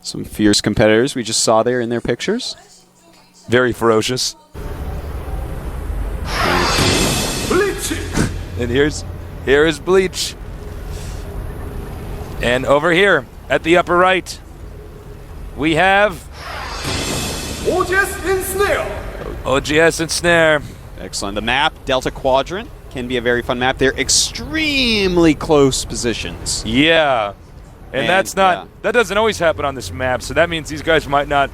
Some fierce competitors we just saw there in their pictures. Very ferocious. And here is Bleach. And over here at the upper right, we have OGS Ensnare. Excellent. The map, Delta Quadrant, can be a very fun map. They're extremely close positions. Yeah. And that's not, that doesn't always happen on this map, so that means these guys might not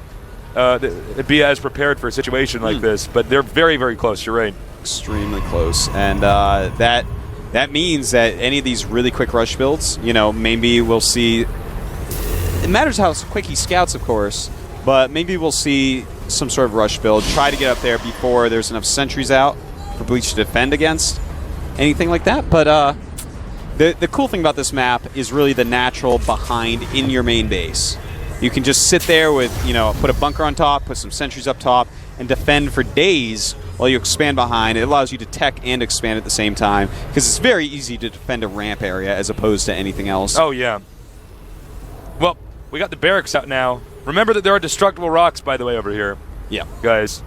be as prepared for a situation like this, but they're very, very close, you're right. Extremely close. And that means that any of these really quick rush builds, you know, maybe we'll see, it matters how quick he scouts, of course, but maybe we'll see some sort of rush build, try to get up there before there's enough sentries out for Bleach to defend against, anything like that. But the cool thing about this map is really the natural behind in your main base. You can just sit there with, you know, put a bunker on top, put some sentries up top, and defend for days while you expand behind. It allows you to tech and expand at the same time, because it's very easy to defend a ramp area as opposed to anything else. Oh, yeah. Well, we got the barracks out now. Remember that there are destructible rocks, by the way, over here. Yeah. Guys.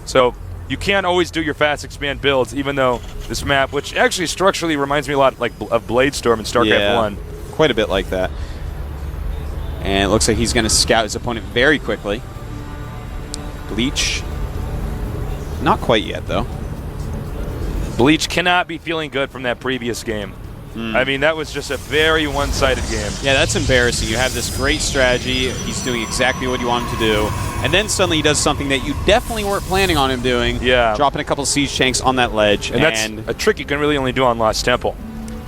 So you can't always do your fast expand builds, even though this map, which actually structurally reminds me a lot like of Bladestorm in StarCraft 1. Quite a bit like that. And it looks like he's going to scout his opponent very quickly. Bleach. Not quite yet, though. Bleach cannot be feeling good from that previous game. I mean, that was just a very one-sided game. Yeah, that's embarrassing. You have this great strategy. He's doing exactly what you want him to do. And then suddenly he does something that you definitely weren't planning on him doing. Yeah. Dropping a couple of siege tanks on that ledge. And that's a trick you can really only do on Lost Temple.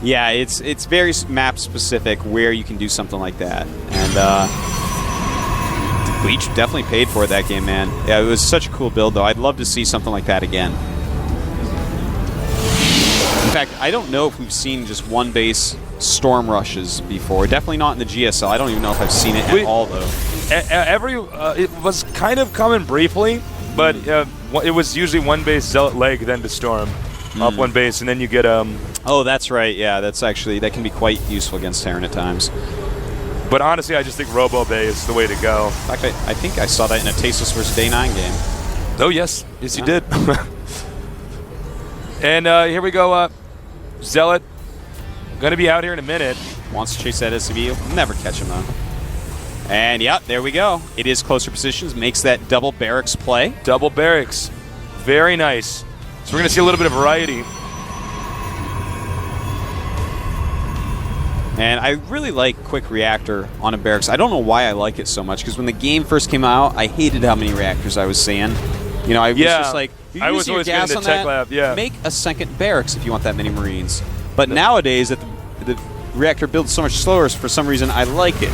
Yeah, it's very map-specific where you can do something like that. And Bleach definitely paid for it that game, man. Yeah, it was such a cool build, though. I'd love to see something like that again. In fact, I don't know if we've seen just one base storm rushes before. Definitely not in the GSL. I don't even know if I've seen it at all, though. It was kind of coming briefly, but it was usually one base Zealot leg, then to storm. Off one base, and then you get Oh, that's right. Yeah, that's actually, that can be quite useful against Terran at times. But honestly, I just think Robo Bay is the way to go. In fact, I think I saw that in a Tasteless vs. Day 9 game. Oh, yes. Yes, you did. And here we go. Zealot, going to be out here in a minute. Wants to chase that SCV. You'll never catch him, though. And, yeah, there we go. It is closer positions. Makes that double barracks play. Double barracks. Very nice. So we're going to see a little bit of variety. And I really like Quick Reactor on a barracks. I don't know why I like it so much, because when the game first came out, I hated how many reactors I was seeing. You know, I was just like, I was always getting the tech lab. Yeah. Make a second barracks if you want that many Marines. But nowadays, the reactor builds so much slower, for some reason, I like it.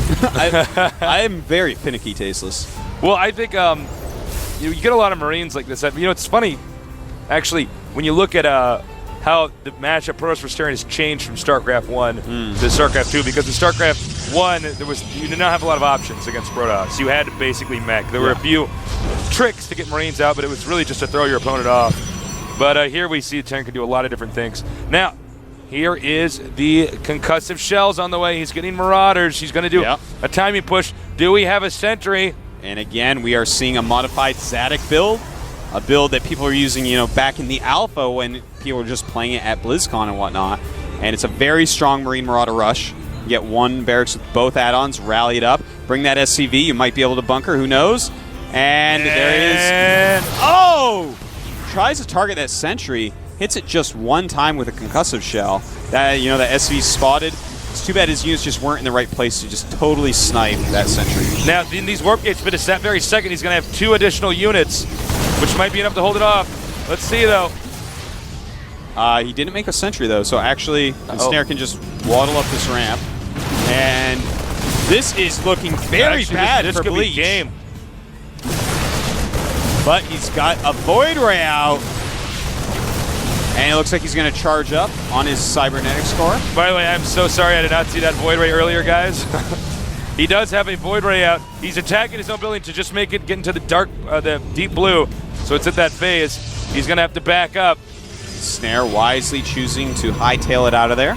I'm very finicky, Tasteless. Well, I think you get a lot of Marines like this. You know, it's funny, actually, when you look at how the matchup Protoss vs. Terran has changed from StarCraft 1 to StarCraft 2, because in StarCraft 1, you did not have a lot of options against Protoss. You had to basically mech. There were a few tricks to get Marines out, but it was really just to throw your opponent off. But here we see Terran can do a lot of different things. Now, here is the concussive shells on the way. He's getting Marauders. He's going to do a timing push. Do we have a sentry? And again, we are seeing a modified Zadok build. A build that people are using, you know, back in the alpha when people were just playing it at BlizzCon and whatnot. And it's a very strong Marine Marauder rush. You get one barracks with both add-ons, rally it up, bring that SCV. You might be able to bunker, who knows? And there it is. Oh! Tries to target that sentry, hits it just one time with a concussive shell. That, you know, that SCV spotted. It's too bad his units just weren't in the right place to just totally snipe that sentry. Now, in these warp gates, but it's that very second he's going to have 2 additional units, which might be enough to hold it off. Let's see, though. He didn't make a sentry, though, so actually Ensnare can just waddle up this ramp. And this is looking very bad this for could Bleach. Be game. But he's got a Void Ray out. And it looks like he's going to charge up on his cybernetics core. By the way, I'm so sorry I did not see that Void Ray earlier, guys. He does have a Void Ray out. He's attacking his own building to just make it get into the dark, the deep blue. So it's at that phase. He's going to have to back up. Snare wisely choosing to hightail it out of there.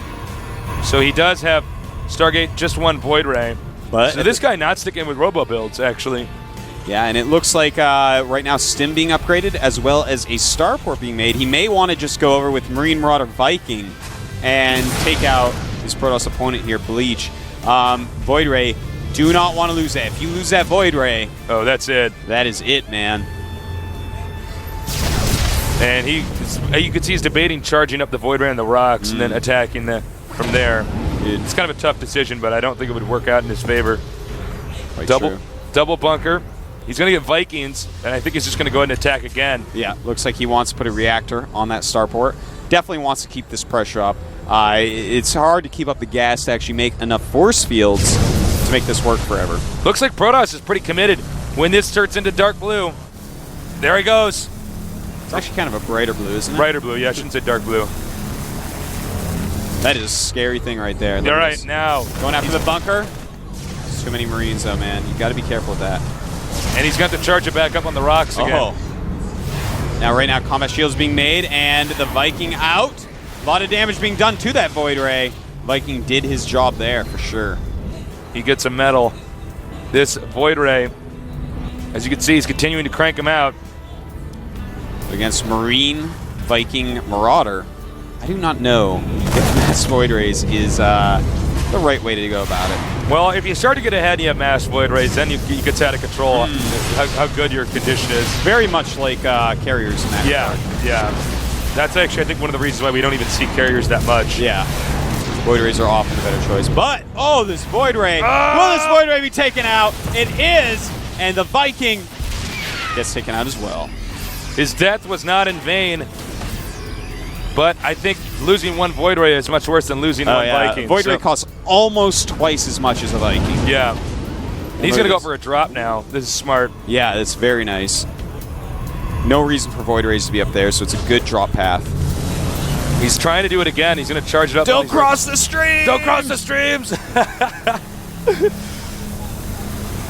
So he does have Stargate, just one Void Ray. But so this guy not sticking with robo builds, actually. Yeah, and it looks like right now Stim being upgraded as well as a starport being made. He may want to just go over with Marine Marauder Viking and take out his Protoss opponent here, Bleach. Void Ray, do not want to lose that. If you lose that Void Ray... Oh, that's it. That is it, man. And you can see he's debating charging up the Void Ray on the rocks and then attacking from there. It's kind of a tough decision, but I don't think it would work out in his favor. Quite Double bunker. He's going to get Vikings, and I think he's just going to go ahead and attack again. Yeah, looks like he wants to put a reactor on that starport. Definitely wants to keep this pressure up. It's hard to keep up the gas to actually make enough force fields to make this work forever. Looks like Protoss is pretty committed when this turns into dark blue. There he goes. It's actually kind of a brighter blue, isn't it? Brighter blue, yeah, I shouldn't say dark blue. That is a scary thing right there. All right, now. Going after the bunker. There's too many Marines, though, man. You got to be careful with that. And he's got to charge it back up on the rocks again. Oh. Now, right now, combat shield's being made, and the Viking out. A lot of damage being done to that Void Ray. Viking did his job there, for sure. He gets a medal. This Void Ray, as you can see, he's continuing to crank him out. Against Marine Viking Marauder, I do not know if Mass Void Rays is the right way to go about it. Well, if you start to get ahead and you have Mass Void Rays, then it gets out of control how good your condition is. Very much like carriers in that regard. Yeah. That's actually, I think, one of the reasons why we don't even see carriers that much. Yeah. Void Rays are often a better choice. But, oh, this Void Ray. Will this Void Ray be taken out? It is. And the Viking gets taken out as well. His death was not in vain. But I think losing one Void Ray is much worse than losing one Viking. Void Ray costs almost twice as much as a Viking. Yeah. He's going to go for a drop now. This is smart. Yeah, that's very nice. No reason for Void Rays to be up there, so it's a good drop path. He's trying to do it again. He's going to charge it up. Don't cross the streams! Don't cross the streams!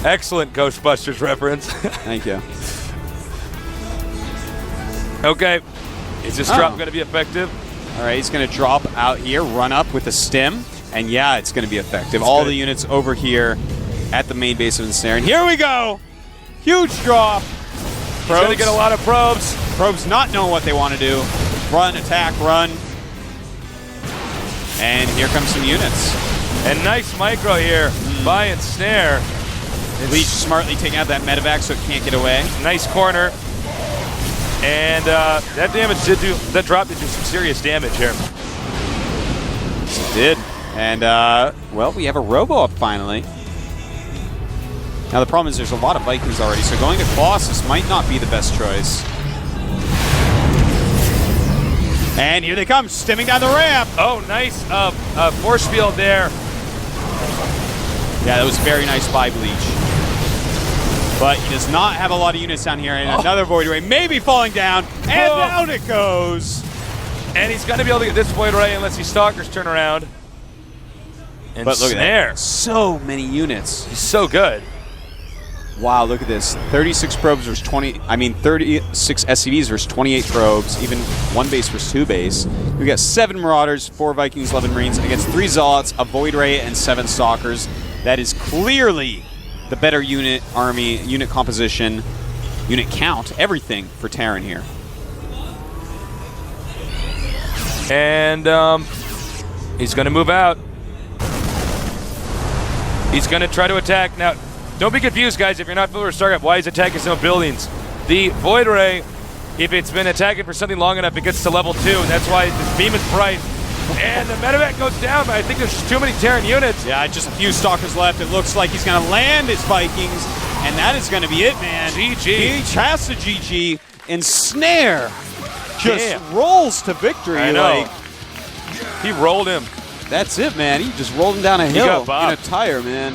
Excellent Ghostbusters reference. Thank you. Okay. Is this drop going to be effective? All right, he's going to drop out here, run up with a stim, and yeah, it's going to be effective. All the units over here at the main base of Ensnare. And here we go! Huge drop. He's going to get a lot of probes. Probes not knowing what they want to do. Run, attack, run. And here comes some units. And nice micro here by Ensnare. Bleach smartly taking out that medevac so it can't get away. Nice corner. And that drop did do some serious damage here. Yes, it did. And, well, we have a robo up finally. Now, the problem is there's a lot of Vikings already, so going to Colossus might not be the best choice. And here they come, stimming down the ramp. Oh, nice force field there. Yeah, that was very nice by Bleach. But he does not have a lot of units down here, and another Void Ray may be falling down, and down it goes. And he's going to be able to get this Void Ray unless he Stalkers turn around. And but look Snare. at that. So many units. He's so good. Wow, look at this. 36 probes versus 36 SCVs versus 28 probes, even one base versus two base. We got 7 Marauders, 4 Vikings, 11 Marines, against 3 Zealots, a Void Ray, and 7 Stalkers. That is clearly the better unit army, unit composition, unit count, everything for Terran here. And he's going to move out. He's going to try to attack. Now, don't be confused, guys. If you're not familiar with StarCraft, why he's attacking some buildings. The Void Ray, if it's been attacking for something long enough, it gets to level 2, and that's why this beam is bright. And the medevac goes down, but I think there's just too many Terran units. Yeah, just a few Stalkers left. It looks like he's going to land his Vikings, and that is going to be it, man. GG. He has to GG. Ensnare just rolls to victory. I know. He rolled him. That's it, man. He just rolled him down a hill in a tire, man.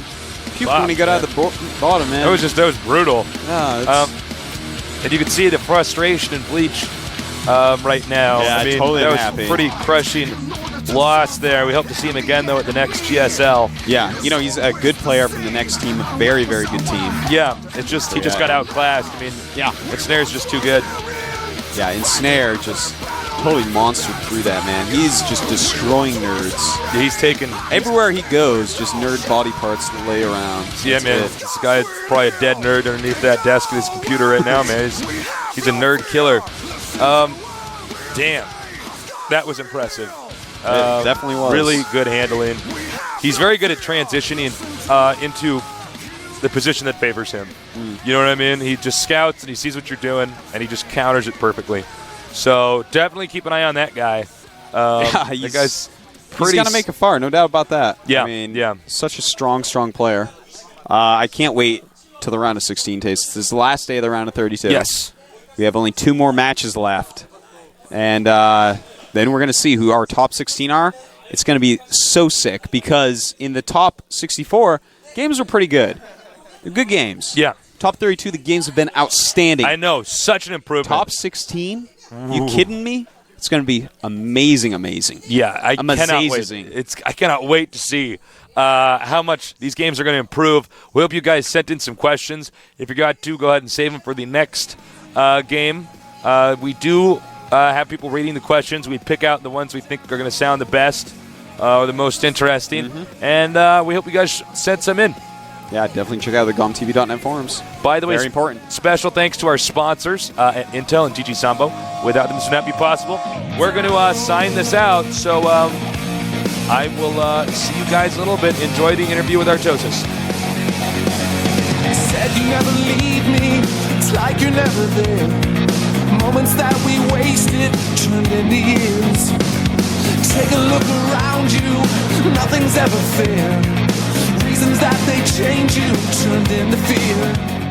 Puked when he got out of the bottom, man. That was brutal. Yeah, and you can see the frustration in Bleach right now. Yeah, I mean, totally that unhappy. was pretty crushing loss there. We hope to see him again, though, at the next GSL. Yeah, you know, he's a good player from the next team, a very, very good team. Yeah, it's just he just got outclassed. I mean, yeah, Ensnare's just too good. Yeah, Ensnare just totally monstered through that, man. He's just destroying nerds. Yeah, he's taken Everywhere he goes, just nerd body parts lay around. Yeah, That's man. it. This guy's probably a dead nerd underneath that desk of his computer right now, man. He's a nerd killer. Damn. That was impressive. It definitely was. Really good handling. He's very good at transitioning into the position that favors him. You know what I mean? He just scouts and he sees what you're doing, and he just counters it perfectly. So definitely keep an eye on that guy. Yeah, that guy's pretty. He's going to make a far, no doubt about that. Yeah, I mean, yeah. Such a strong player. I can't wait till the round of 16 tastes. This is the last day of the round of 32. Yes. We have only 2 more matches left. And then we're going to see who our top 16 are. It's going to be so sick because in the top 64, games are pretty good. They're good games. Yeah. Top 32, the games have been outstanding. I know. Such an improvement. Top 16? You kidding me? It's going to be amazing. Yeah, I cannot wait. I cannot wait to see how much these games are going to improve. We hope you guys sent in some questions. If you got to, go ahead and save them for the next game. We do have people reading the questions. We pick out the ones we think are going to sound the best or the most interesting. And we hope you guys sent some in. Yeah, definitely check out the GOMTV.net forums. By the way, very important. Special thanks to our sponsors, Intel and GG Sambo. Without them, this would not be possible. We're going to sign this out, so I will see you guys in a little bit. Enjoy the interview with Artosis. Said you never leave me, it's like you're never there. Moments that we wasted turned into years. Take a look around you, nothing's ever fair. Reasons that they change you turned into fear.